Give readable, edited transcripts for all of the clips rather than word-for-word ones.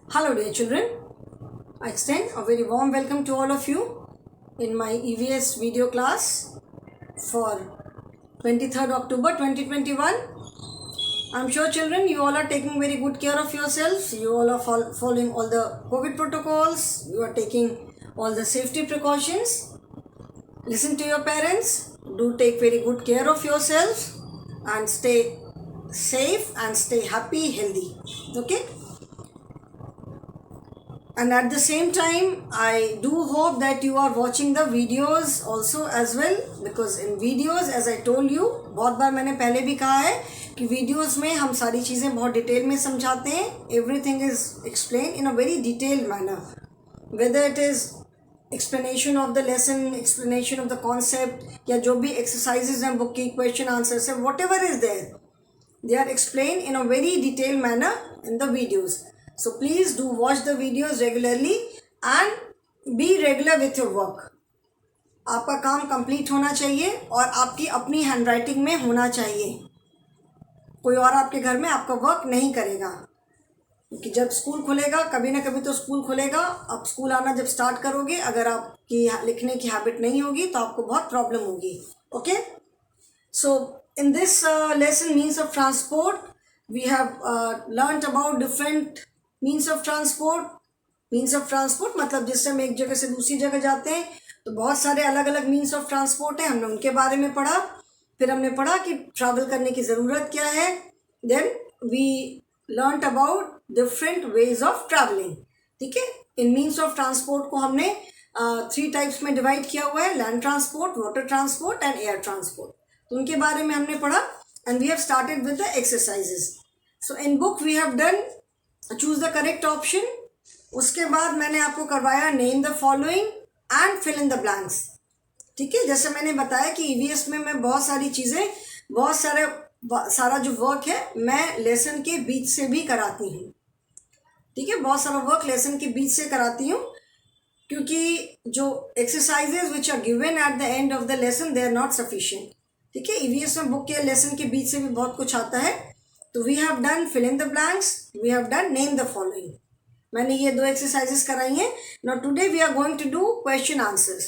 Hello dear children, I extend a very warm welcome to all of you in my EVS video class for 23rd October 2021. I'm sure children you all are taking very good care of yourselves. You all are following all the COVID protocols. You are taking all the safety precautions. Listen to your parents. Do take very good care of yourselves and stay safe and stay happy, healthy. Okay? And at the same time, I do hope that you are watching the videos also as well, because in videos, as I told you, बहुत बार मैंने पहले भी कहा है कि videos में हम सारी चीज़ें बहुत डिटेल में समझाते हैं. Everything is explained in a very detailed manner, whether it is explanation of the lesson, explanation of the concept, या जो भी exercises हैं book की question answers है, whatever is there, they are explained in a very detailed manner in the videos. So please do watch the videos regularly and be regular with your work. आपका काम complete होना चाहिए और आपकी अपनी handwriting में होना चाहिए. कोई और आपके घर में आपका वर्क नहीं करेगा, क्योंकि जब स्कूल खुलेगा, कभी ना कभी तो स्कूल खुलेगा. अब स्कूल आना जब स्टार्ट करोगे, अगर आपकी लिखने की हैबिट नहीं होगी तो आपको बहुत प्रॉब्लम होगी. Okay, so in this lesson, means of transport, we have learnt about different means of transport. means of transport मतलब जिससे हम एक जगह से दूसरी जगह जाते हैं तो बहुत सारे अलग अलग means of transport हैं. हमने उनके बारे में पढ़ा. फिर हमने पढ़ा कि ट्रैवल करने की ज़रूरत क्या है. Then we learnt about different ways of traveling. ठीक है, इन means of transport को हमने 3 टाइप्स में डिवाइड किया हुआ है: land transport, water transport and air transport. तो उनके बारे में हमने पढ़ा. And we have started with the exercises. So in book we have done choose the correct option. उसके बाद मैंने आपको करवाया name the following and fill in the blanks. ठीक है, जैसे मैंने बताया कि ईवीएस में मैं बहुत सारी चीज़ें, बहुत सारा जो वर्क है मैं लेसन के बीच से भी कराती हूँ. ठीक है, बहुत सारा वर्क लेसन के बीच से कराती हूँ, क्योंकि जो exercises which are given at the end of the lesson they are not sufficient. ठीक है, ईवीएस में बुक के लेसन के बीच से भी बहुत कुछ आता है. तो we have done fill in the blanks, we have done name the following. मैंने ये 2 एक्सरसाइजेस कराई हैं. Now today we are going to do question answers.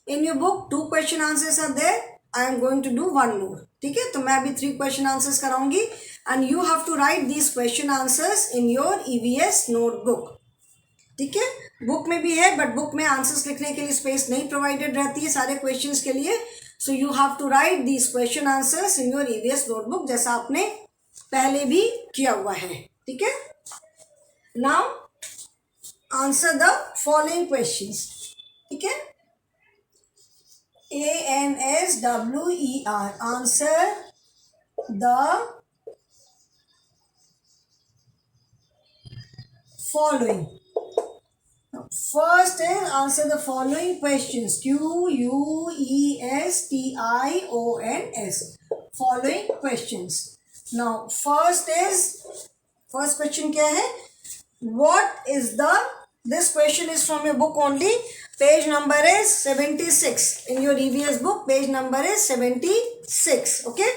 In your book 2 question answers are there. I am going to do 1 more. ठीक है, तो मैं अभी 3 question answers कराऊंगी and you have to write these question answers in your EVS notebook. ठीक है, book में भी है बट बुक में आंसर्स लिखने के लिए स्पेस नहीं प्रोवाइडेड रहती है सारे क्वेश्चंस के लिए. So you have to write these question answers in your EVS notebook, जैसा आपने पहले भी किया हुआ है. ठीक है, now answer the following questions. ठीक है, ANSWER, answer the following. First is answer the following questions. QUESTIONS. Following questions. Now first question क्या है? What is this question is from your book only. Page number is 76. In your EVS book, page number is 76. Okay.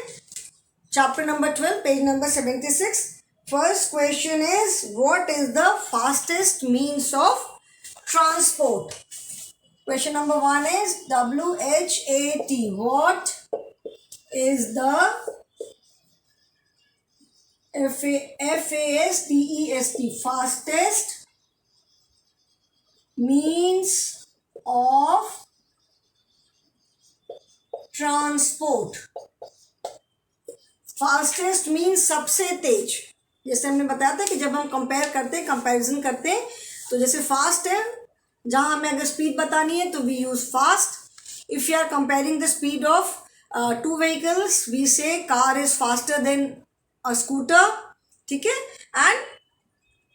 Chapter number 12, page number 76. First question is, what is the fastest means of transport? Question number 1 is WHAT. What is the FASTEST, fastest means of transport? Fastest means सबसे तेज. जैसे हमने बताया था कि जब हम comparison करते हैं तो जैसे फास्ट है, जहाँ हमें अगर स्पीड बतानी है तो we use fast. If you are comparing the speed of 2 vehicles, we say car is faster than a scooter. ठीक है, एंड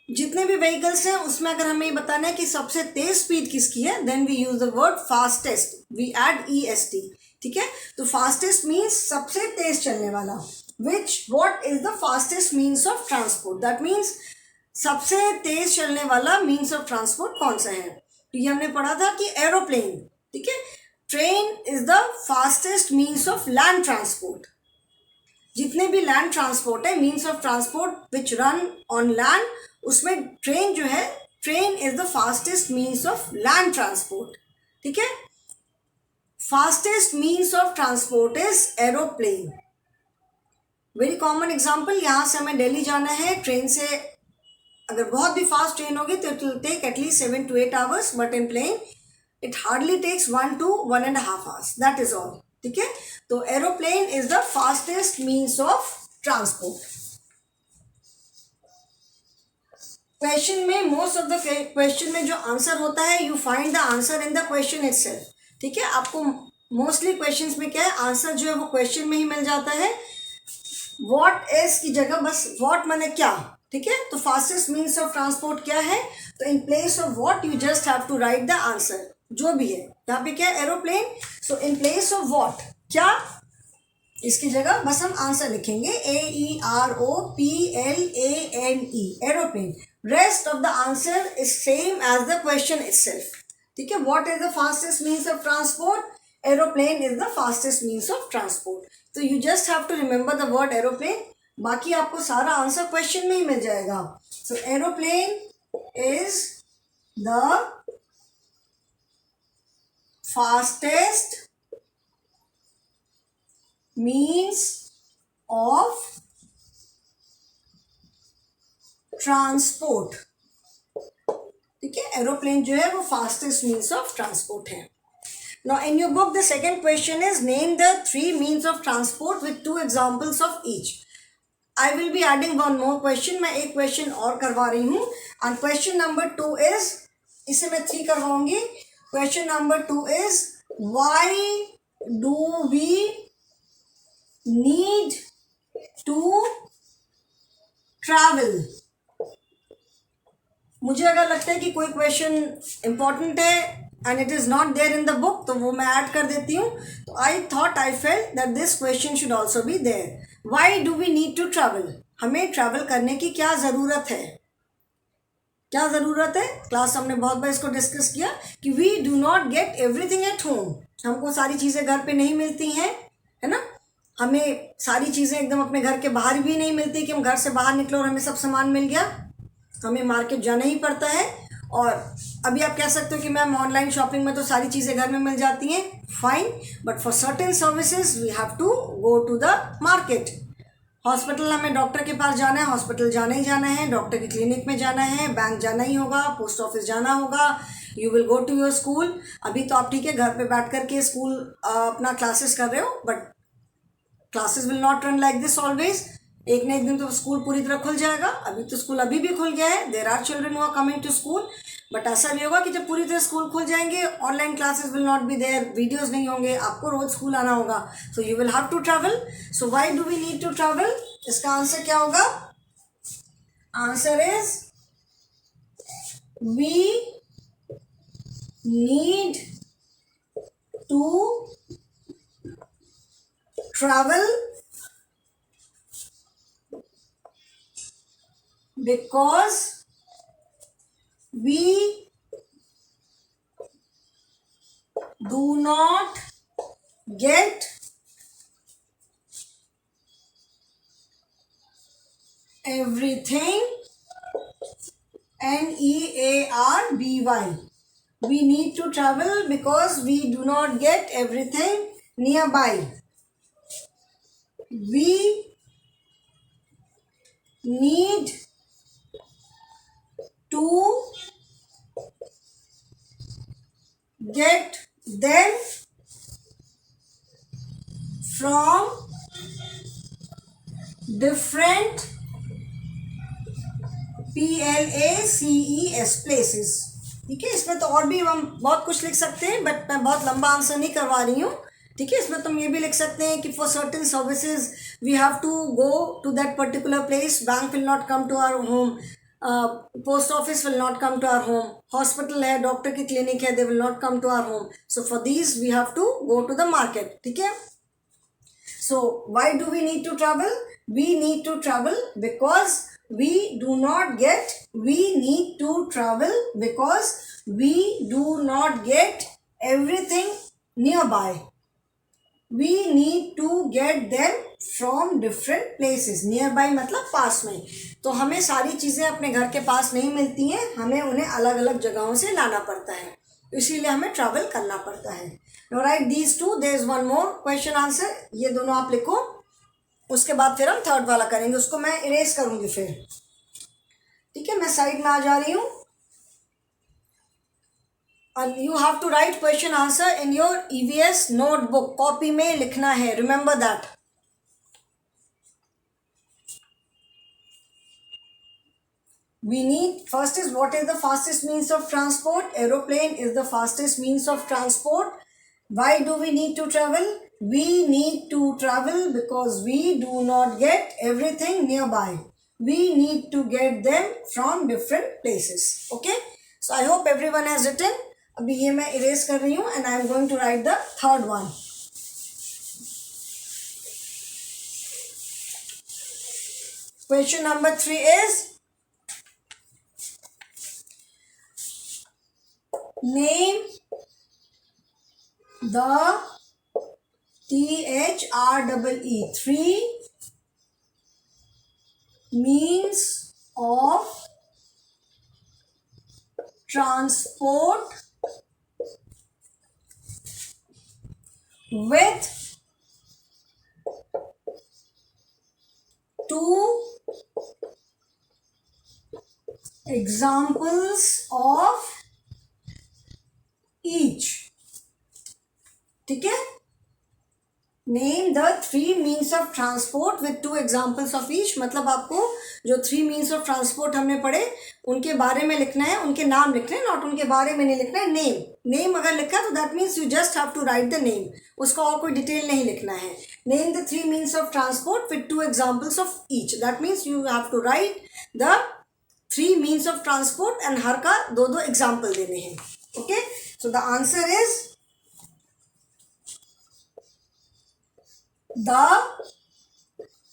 जितने भी व्हीकल्स हैं उसमें अगर हमें ये बताना है कि सबसे तेज स्पीड किसकी है, then we use the word fastest, we add EST. ठीक है, तो फास्टेस्ट मीन्स सबसे तेज चलने वाला. what is the fastest means of transport? That means सबसे तेज चलने वाला मीन्स ऑफ ट्रांसपोर्ट कौन सा है. तो ये हमने पढ़ा था कि एरोप्लेन. ठीक है, train is the fastest means of land transport. जितने भी लैंड ट्रांसपोर्ट है, means of transport which run on land, उसमें ट्रेन जो है, train is the fastest means of land transport, ठीक है। Fastest means of transport is aeroplane. Very common example, यहाँ से हमें दिल्ली जाना है ट्रेन से, अगर बहुत भी फास्ट ट्रेन होगी तो it will take at least 7 to 8 hours, but in plane it hardly takes 1 to 1.5 hours, that is all, ठीक है। तो aeroplane is the fastest means of transport. Question में, मोस्ट ऑफ द क्वेश्चन में जो answer होता है, you find the answer in the question itself, ठीक है। आपको मोस्टली क्वेश्चंस में क्या है, आंसर जो है वो क्वेश्चन में ही मिल जाता है। व्हाट इज की जगह बस व्हाट माने क्या, ठीक है। तो फास्टेस्ट मीन्स ऑफ ट्रांसपोर्ट क्या है, तो in place of what you just have to write the answer, जो भी है। यहाँ पे क्या है, aeroplane, so in place of what, क्या, इसकी जगह बस हम आंसर लिखेंगे, AEROPLANE, aeroplane. Rest of the answer is same as the question itself, ठीक है। What is the fastest means of transport, aeroplane is the fastest means of transport. तो you just have to remember the word aeroplane, बाकी आपको सारा answer question में ही मिल जाएगा। So aeroplane is the fastest means of transport, ठीक है। एरोप्लेन जो है वो फास्टेस्ट मीन्स ऑफ ट्रांसपोर्ट है। Now in your book the second question is name the 3 means of transport with 2 examples of each. I will be adding one more question, मैं एक question और करवा रही हूँ, and question number 2 is, इसे मैं 3 करवाऊंगी। Question number 2 is why do we need to travel? मुझे अगर लगता है कि कोई क्वेश्चन इंपॉर्टेंट है and it is not there in the book, तो वो मैं ऐड कर देती हूँ। तो I thought, I felt that this question should also be there. Why do we need to travel? हमें ट्रैवल करने की क्या ज़रूरत है, क्या ज़रूरत है। क्लास हमने बहुत बार इसको डिस्कस किया कि we do not get everything at home, हमको सारी चीज़ें घर पे नहीं मिलती हैं, है ना। हमें सारी चीज़ें एकदम अपने घर के बाहर भी नहीं मिलती कि हम घर से बाहर निकलो और हमें सब सामान मिल गया, हमें मार्केट जाना ही पड़ता है। और अभी आप कह सकते हो कि मैम ऑनलाइन शॉपिंग में तो सारी चीज़ें घर में मिल जाती हैं, fine, but for certain services we have to go to the market. Hospital, हमें डॉक्टर के पास जाना है, हॉस्पिटल जाना ही जाना है, डॉक्टर की क्लिनिक में जाना है, बैंक जाना ही होगा, पोस्ट ऑफिस जाना होगा, you will go to your school. अभी तो आप ठीक है घर पे बैठ कर के स्कूल अपना क्लासेस कर रहे हो, but classes will not run like this always. एक न एक दिन तो स्कूल पूरी तरह खुल जाएगा। अभी तो स्कूल अभी भी खुल गया है, there are children who are coming to school, but ऐसा भी होगा कि जब पूरी तरह स्कूल खुल जाएंगे, online classes will not be there, videos नहीं होंगे, आपको रोज स्कूल आना होगा, so you will have to travel. So why do we need to travel, इसका आंसर क्या होगा, answer is we need to travel because we do not get everything, NEARBY. We need to travel because we do not get everything nearby. We need to get them from different PLACES places, ठीक है। इसमें तो और भी हम बहुत कुछ लिख सकते हैं, बट मैं बहुत लंबा आंसर नहीं करवा रही हूँ, ठीक है। इसमें तुम ये भी लिख सकते हैं कि for certain services we have to go to that particular place, bank will not come to our home, post office will not come to our home, hospital है, डॉक्टर की क्लिनिक है, they will not come to our home, so for these we have to go to the market, ठीक है। So why do we need to travel, we need to travel because we do not get, we need to travel because we do not get everything nearby. we need to get them from different places. nearby मतलब पास में. तो हमें सारी चीज़ें अपने घर के पास नहीं मिलती हैं, हमें उन्हें अलग अलग जगहों से लाना पड़ता है, इसीलिए हमें ट्रैवल करना पड़ता है. Now write these two. there is one more question answer. ये दोनों आप लिखो, उसके बाद फिर हम थर्ड वाला करेंगे. उसको मैं इरेज करूँगी फिर. ठीक है, मैं साइड में आ जा रही हूँ. And you have to write question answer in your EVS notebook. Copy में लिखना है. Remember that. We need, first is what is the fastest means of transport? Aeroplane is the fastest means of transport. Why do we need to travel? We need to travel because we do not get everything nearby. We need to get them from different places. Okay? So I hope everyone has written. अभी ये मैं erase कर रही हूँ and I am going to write the third one. Question number 3 is, name the THREE 3 means of transport with 2 examples of each. ठीक है, name the 3 means of transport with 2 examples of each. मतलब आपको जो 3 means of transport हमने पढ़े उनके बारे में लिखना है, उनके नाम लिखने हैं, नॉट उनके बारे में नहीं लिखना है. नेम अगर लिखा तो that means you just have to write the name, उसका और कोई डिटेल नहीं लिखना है. Name the 3 means of transport with 2 examples of each. That means you have to write the 3 means of transport and हर का 2 एग्जाम्पल देने हैं. Okay, so the answer is the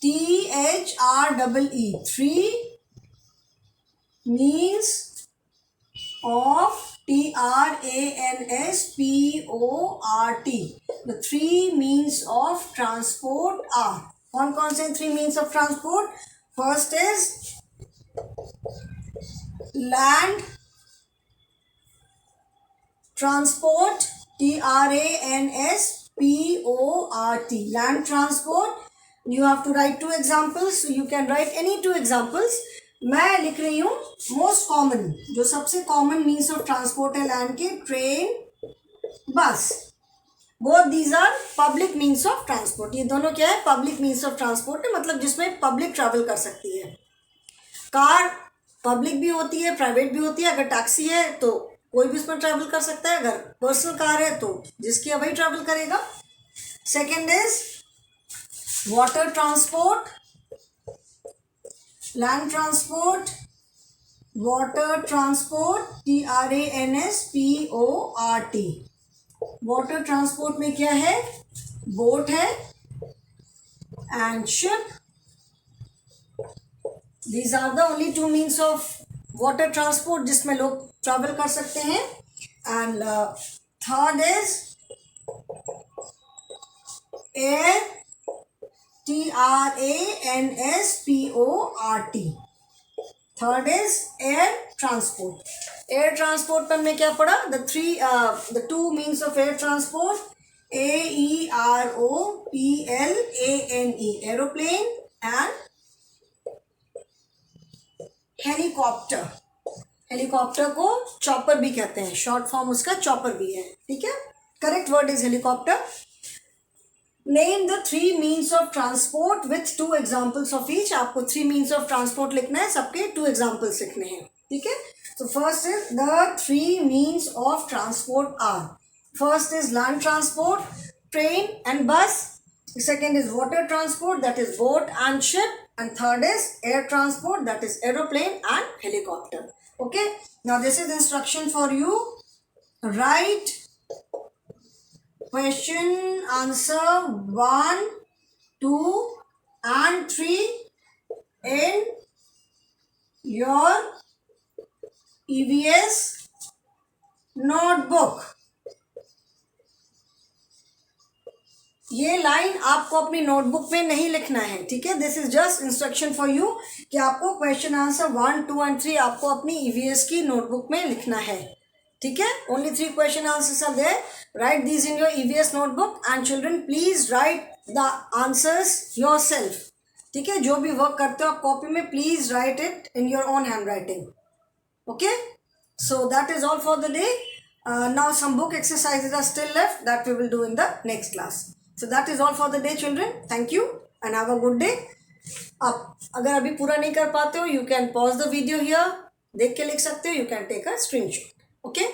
THREE 3 means of TRANSPORT. The 3 means of transport are, कौन कौन से 3 means of transport? First is land transport, TRANSPORT, land transport. You have to write 2 examples, so you can write any 2 examples. मैं लिख रही हूँ most common, जो सबसे common means of transport है लैंड के, train, bus. Both these are public means of transport. ये दोनों क्या है? पब्लिक मीन्स ऑफ ट्रांसपोर्ट है, मतलब जिसमें पब्लिक ट्रैवल कर सकती है. कार पब्लिक भी होती है, प्राइवेट भी होती है. अगर टैक्सी है तो कोई भी उसमें ट्रैवल कर सकता है, अगर पर्सनल कार है तो जिसकी है वही ट्रैवल करेगा. Second is water transport, land transport, water transport, TRANSPORT. Water transport में क्या है? बोट है and ship. These are the only 2 means of water transport जिसमें लोग ट्रैवल कर सकते हैं. And third is air, TRANSPORT. Third is air transport. Air transport पर हमने क्या पढ़ा? The 2 means of air transport, AEROPLANE, aeroplane and helicopter. Helicopter को चॉपर भी कहते हैं, शॉर्ट फॉर्म उसका चॉपर भी है. ठीक है, correct word is helicopter. Name the 3 means of transport with 2 examples of each. आपको 3 मीन्स ऑफ ट्रांसपोर्ट लिखना है, सबके 2 एग्जाम्पल्स लिखने हैं. ठीक है, तो first is the 3 means of transport are. First is land transport, train and bus. Second is water transport, that is boat and ship. And third is air transport, that is aeroplane and helicopter. Okay, now this is instruction for you. Write question answer 1, 2 and 3 in your EVS notebook. ये line आपको अपनी notebook में नहीं लिखना है, ठीक है। This is just instruction for you कि आपको क्वेश्चन आंसर 1, 2 एंड 3 आपको अपनी ईवीएस की नोटबुक में लिखना है, ठीक है। Only 3 question answers are there, write these in your EVS notebook and children please write the answers yourself, ठीक है। जो भी वर्क करते हो आप कॉपी में, please right it in your own hand writing, okay. So that is all for the day. Now some book exercises are still left that we will do in the next class. So that is all for the day children. Thank you and have a good day. आप अगर अभी पूरा नहीं कर पाते हो, you can pause the video here, देख के लिख सकते हो, you can take a screenshot, okay.